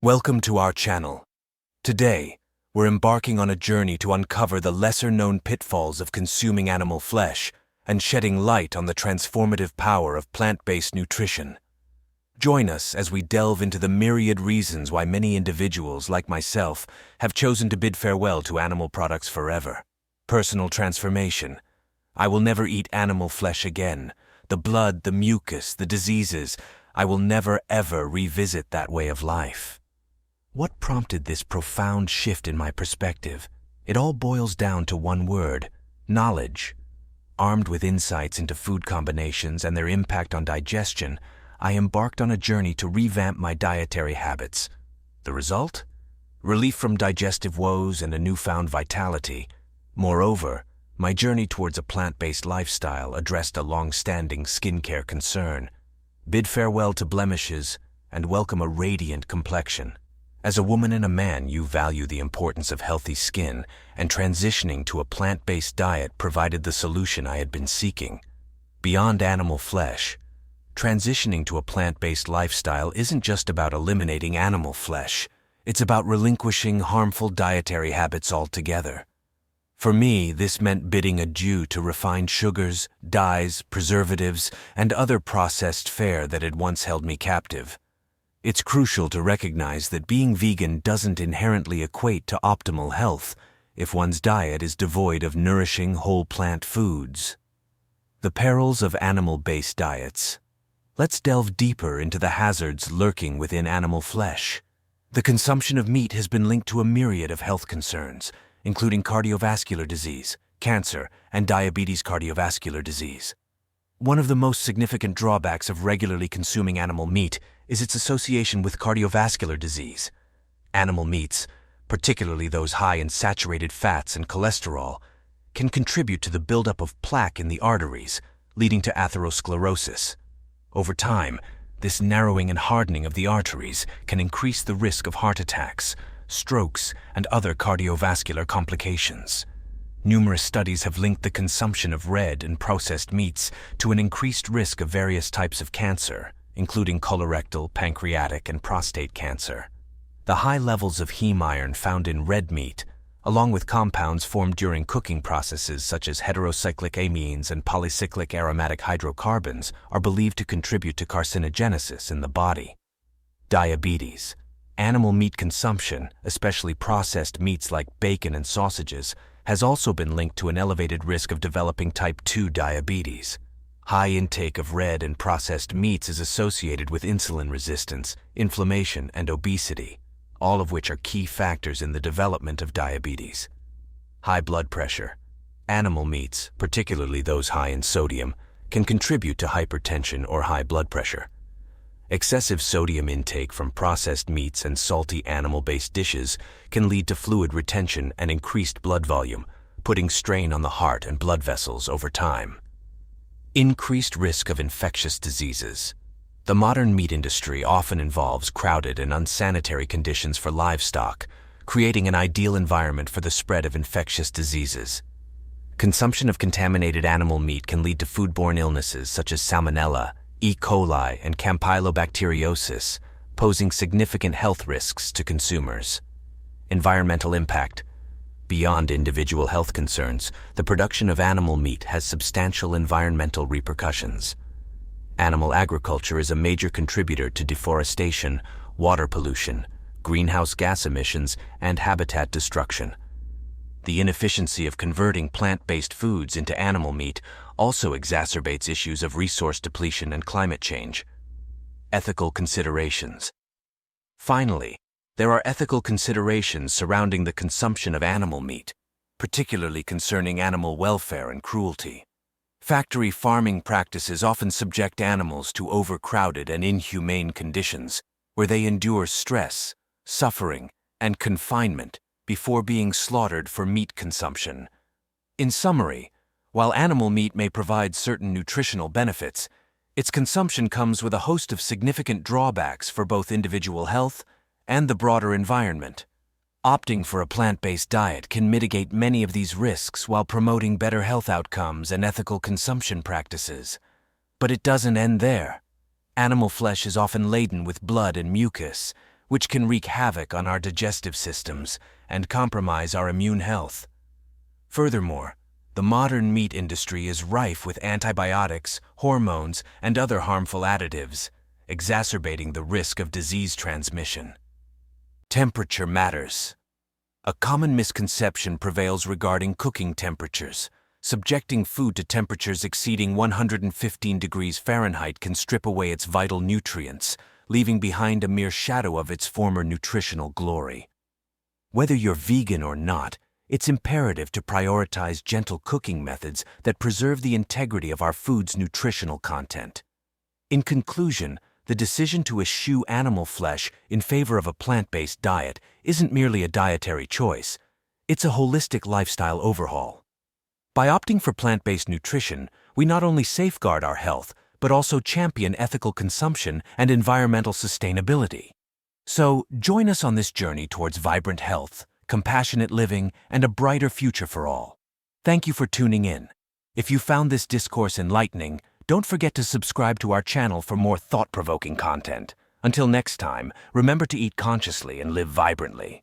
Welcome to our channel. Today, we're embarking on a journey to uncover the lesser-known pitfalls of consuming animal flesh and shedding light on the transformative power of plant-based nutrition. Join us as we delve into the myriad reasons why many individuals, like myself, have chosen to bid farewell to animal products forever. Personal transformation. I will never eat animal flesh again. The blood, the mucus, the diseases. I will never ever revisit that way of life. What prompted this profound shift in my perspective? It all boils down to one word: knowledge. Armed with insights into food combinations and their impact on digestion, I embarked on a journey to revamp my dietary habits. The result? Relief from digestive woes and a newfound vitality. Moreover, my journey towards a plant-based lifestyle addressed a long-standing skincare concern. Bid farewell to blemishes and welcome a radiant complexion. As a woman and a man, you value the importance of healthy skin, and transitioning to a plant-based diet provided the solution I had been seeking. Beyond animal flesh, transitioning to a plant-based lifestyle isn't just about eliminating animal flesh. It's about relinquishing harmful dietary habits altogether. For me, this meant bidding adieu to refined sugars, dyes, preservatives, and other processed fare that had once held me captive. It's crucial to recognize that being vegan doesn't inherently equate to optimal health if one's diet is devoid of nourishing whole plant foods. The perils of animal-based diets. Let's delve deeper into the hazards lurking within animal flesh. The consumption of meat has been linked to a myriad of health concerns, including cardiovascular disease, cancer, and diabetes cardiovascular disease. One of the most significant drawbacks of regularly consuming animal meat is its association with cardiovascular disease. Animal meats, particularly those high in saturated fats and cholesterol, can contribute to the buildup of plaque in the arteries, leading to atherosclerosis. Over time, this narrowing and hardening of the arteries can increase the risk of heart attacks, strokes, and other cardiovascular complications. Numerous studies have linked the consumption of red and processed meats to an increased risk of various types of cancer, including colorectal, pancreatic, and prostate cancer. The high levels of heme iron found in red meat, along with compounds formed during cooking processes such as heterocyclic amines and polycyclic aromatic hydrocarbons, are believed to contribute to carcinogenesis in the body. Diabetes. Animal meat consumption, especially processed meats like bacon and sausages, has also been linked to an elevated risk of developing type 2 diabetes. High intake of red and processed meats is associated with insulin resistance, inflammation, and obesity, all of which are key factors in the development of diabetes. High blood pressure. Animal meats, particularly those high in sodium, can contribute to hypertension or high blood pressure. Excessive sodium intake from processed meats and salty animal-based dishes can lead to fluid retention and increased blood volume, putting strain on the heart and blood vessels over time. Increased risk of infectious diseases. The modern meat industry often involves crowded and unsanitary conditions for livestock, creating an ideal environment for the spread of infectious diseases. Consumption of contaminated animal meat can lead to foodborne illnesses such as salmonella, E. coli, and campylobacteriosis, posing significant health risks to consumers. Environmental impact. Beyond individual health concerns, the production of animal meat has substantial environmental repercussions. Animal agriculture is a major contributor to deforestation, water pollution, greenhouse gas emissions, and habitat destruction. The inefficiency of converting plant-based foods into animal meat also exacerbates issues of resource depletion and climate change. Ethical considerations. Finally, there are ethical considerations surrounding the consumption of animal meat, particularly concerning animal welfare and cruelty. Factory farming practices often subject animals to overcrowded and inhumane conditions, where they endure stress, suffering, and confinement before being slaughtered for meat consumption. In summary, while animal meat may provide certain nutritional benefits, its consumption comes with a host of significant drawbacks for both individual health and the broader environment. Opting for a plant-based diet can mitigate many of these risks while promoting better health outcomes and ethical consumption practices. But it doesn't end there. Animal flesh is often laden with blood and mucus, which can wreak havoc on our digestive systems and compromise our immune health. Furthermore, the modern meat industry is rife with antibiotics, hormones, and other harmful additives, exacerbating the risk of disease transmission. Temperature matters. A common misconception prevails regarding cooking temperatures. Subjecting food to temperatures exceeding 115 degrees Fahrenheit can strip away its vital nutrients, leaving behind a mere shadow of its former nutritional glory. Whether you're vegan or not, it's imperative to prioritize gentle cooking methods that preserve the integrity of our food's nutritional content. In conclusion, the decision to eschew animal flesh in favor of a plant-based diet isn't merely a dietary choice, it's a holistic lifestyle overhaul. By opting for plant-based nutrition, we not only safeguard our health, but also champion ethical consumption and environmental sustainability. So, join us on this journey towards vibrant health, compassionate living, and a brighter future for all. Thank you for tuning in. If you found this discourse enlightening, don't forget to subscribe to our channel for more thought-provoking content. Until next time, remember to eat consciously and live vibrantly.